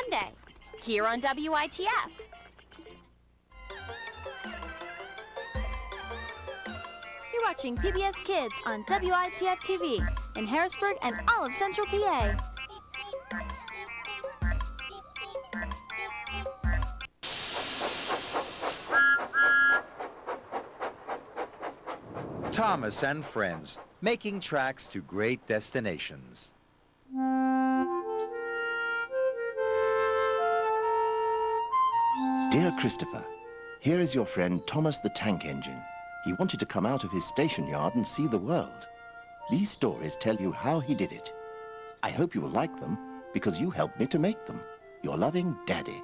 Sunday, here on WITF. You're watching PBS Kids on WITF-TV in Harrisburg and all of Central PA. Thomas and friends, making tracks to great destinations. Dear Christopher, here is your friend Thomas the Tank Engine. He wanted to come out of his station yard and see the world. These stories tell you how he did it. I hope you will like them, because you helped me to make them. Your loving Daddy.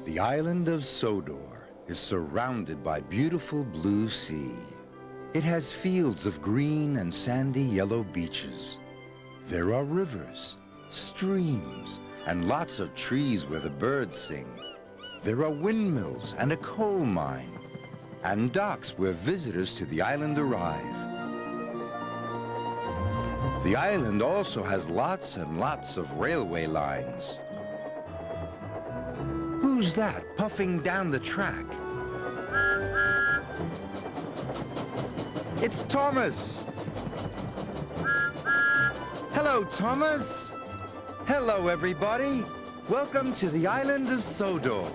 The island of Sodor is surrounded by beautiful blue sea. It has fields of green and sandy yellow beaches. There are rivers, streams, and lots of trees where the birds sing. There are windmills and a coal mine, and docks where visitors to the island arrive. The island also has lots and lots of railway lines. Who's that puffing down the track? It's Thomas! Hello, Thomas! Hello, everybody! Welcome to the island of Sodor.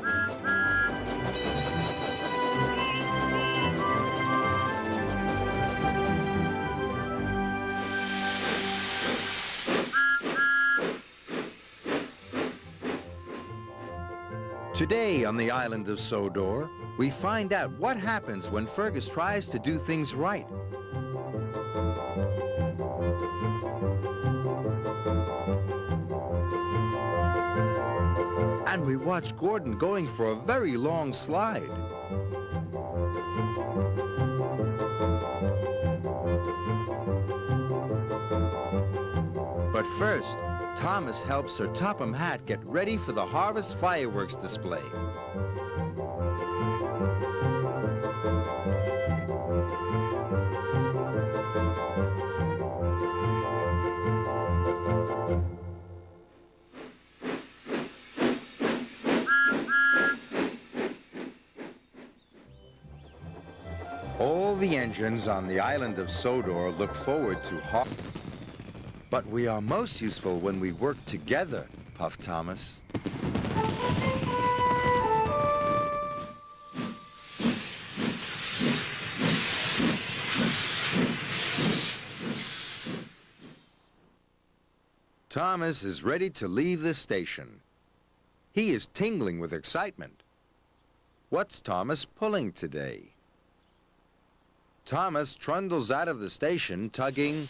Today on the island of Sodor, we find out what happens when Fergus tries to do things right. And we watch Gordon going for a very long slide. But first, Thomas helps Sir Topham Hatt get ready for the harvest fireworks display. All the engines on the island of Sodor look forward to harvest. But we are most useful when we work together, Puff Thomas. Thomas is ready to leave the station. He is tingling with excitement. What's Thomas pulling today? Thomas trundles out of the station tugging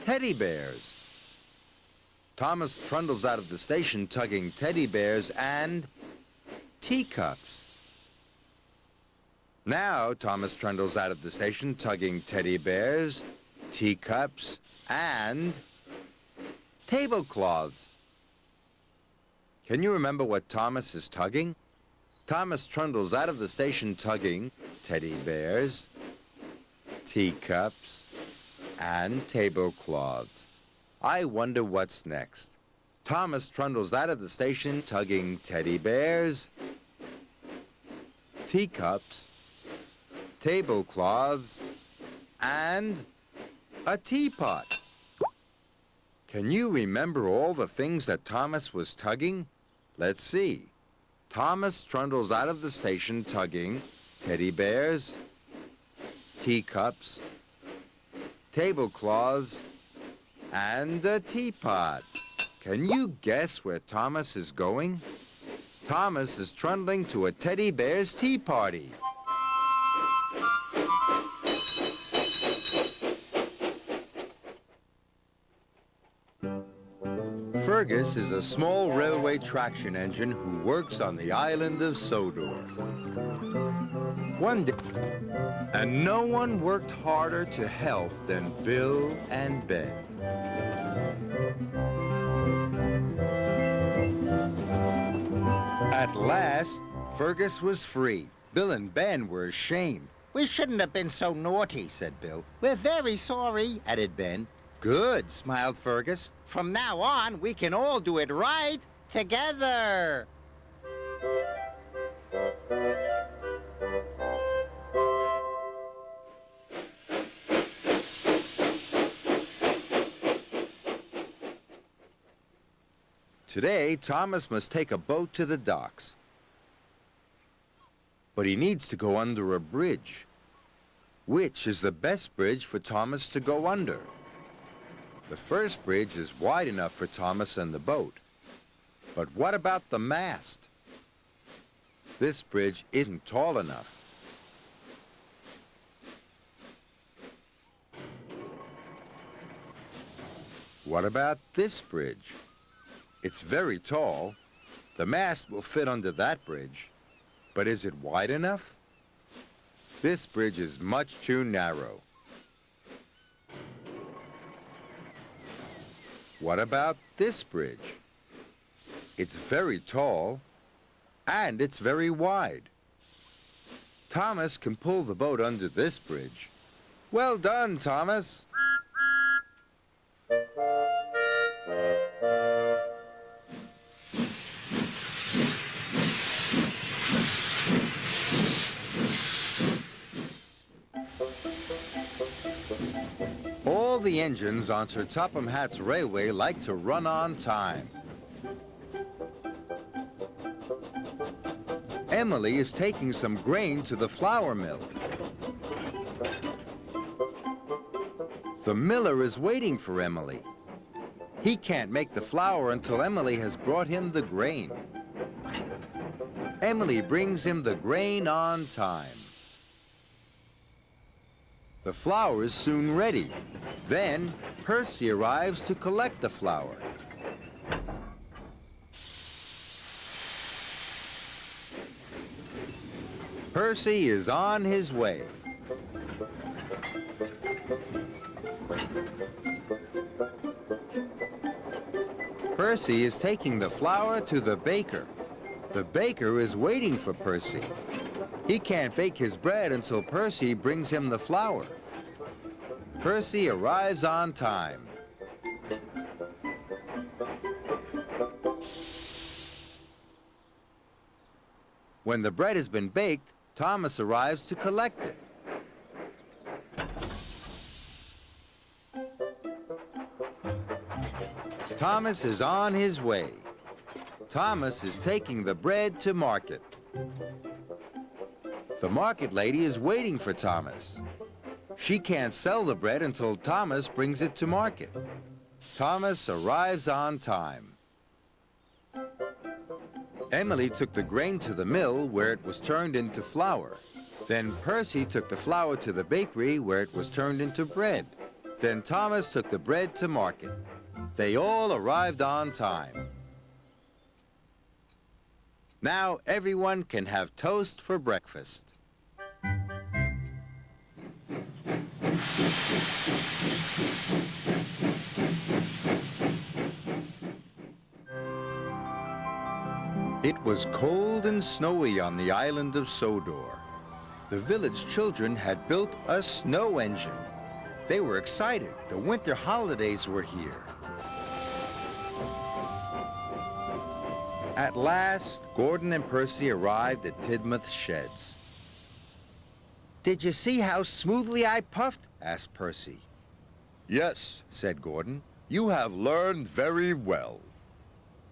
teddy bears. Thomas trundles out of the station tugging teddy bears and teacups. Now Thomas trundles out of the station tugging teddy bears, teacups, and tablecloths. Can you remember what Thomas is tugging? Thomas trundles out of the station tugging teddy bears, teacups, and tablecloths. I wonder what's next. Thomas trundles out of the station tugging teddy bears, teacups, tablecloths, and a teapot. Can you remember all the things that Thomas was tugging? Let's see. Thomas trundles out of the station tugging teddy bears, teacups, tablecloths, and a teapot. Can you guess where Thomas is going? Thomas is trundling to a teddy bear's tea party. Fergus is a small railway traction engine who works on the island of Sodor. One day, and no one worked harder to help than Bill and Ben. At last, Fergus was free. Bill and Ben were ashamed. We shouldn't have been so naughty, said Bill. We're very sorry, added Ben. Good, smiled Fergus. From now on, we can all do it right together. Today, Thomas must take a boat to the docks. But he needs to go under a bridge. Which is the best bridge for Thomas to go under? The first bridge is wide enough for Thomas and the boat. But what about the mast? This bridge isn't tall enough. What about this bridge? It's very tall. The mast will fit under that bridge. But is it wide enough? This bridge is much too narrow. What about this bridge? It's very tall, and it's very wide. Thomas can pull the boat under this bridge. Well done, Thomas. All the engines on Sir Topham Hatt's railway like to run on time. Emily is taking some grain to the flour mill. The miller is waiting for Emily. He can't make the flour until Emily has brought him the grain. Emily brings him the grain on time. The flour is soon ready. Then, Percy arrives to collect the flour. Percy is on his way. Percy is taking the flour to the baker. The baker is waiting for Percy. He can't bake his bread until Percy brings him the flour. Percy arrives on time. When the bread has been baked, Thomas arrives to collect it. Thomas is on his way. Thomas is taking the bread to market. The market lady is waiting for Thomas. She can't sell the bread until Thomas brings it to market. Thomas arrives on time. Emily took the grain to the mill where it was turned into flour. Then Percy took the flour to the bakery where it was turned into bread. Then Thomas took the bread to market. They all arrived on time. Now everyone can have toast for breakfast. It was cold and snowy on the island of Sodor. The village children had built a snow engine. They were excited. The winter holidays were here. At last, Gordon and Percy arrived at Tidmouth's sheds. "Did you see how smoothly I puffed?" asked Percy. "Yes," said Gordon. "You have learned very well."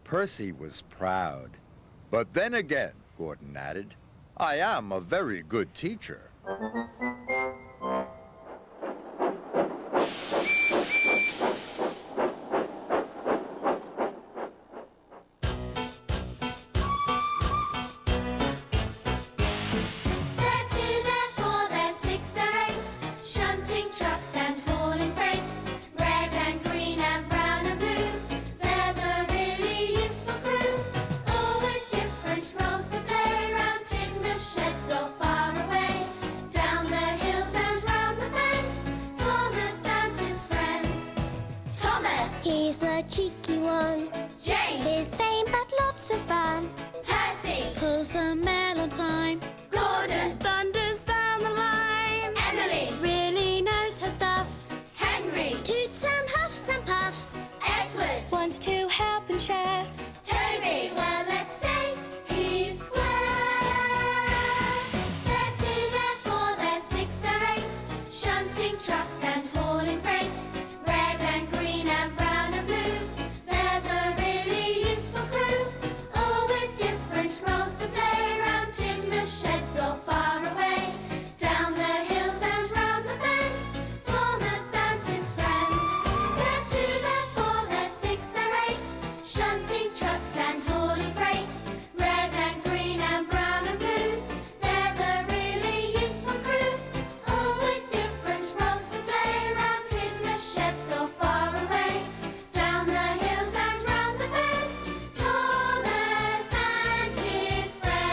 Percy was proud. "But then again," Gordon added, "I am a very good teacher." Shunting trucks and hauling freight, red and green and brown and blue. They're the He's a cheeky one. James. His fame, but lots of fun. Percy. Pulls the mail on time. Gordon. Thunders down the line. Emily. Really knows her stuff. Henry. Toots and huffs and puffs. Edward. Wants to help and share. Toby. Well, let's say he's square. They're 2, they're 4, they're 6, they're 8. Shunting trucks and hauling freight. Red and green and brown and blue. They're the really useful crew. All with different roles to play. Round Tidmouth sheds or far away. Down the hills and round the bends. Thomas and his friends. They're 2, they're 4, they're 6, they're 8. Shunting trucks and hauling freight. Red and green and brown and blue. They're the really useful crew. All with different roles to play. Round Tidmouth sheds or far away. Down the hills and round the bends. Thomas and his friends.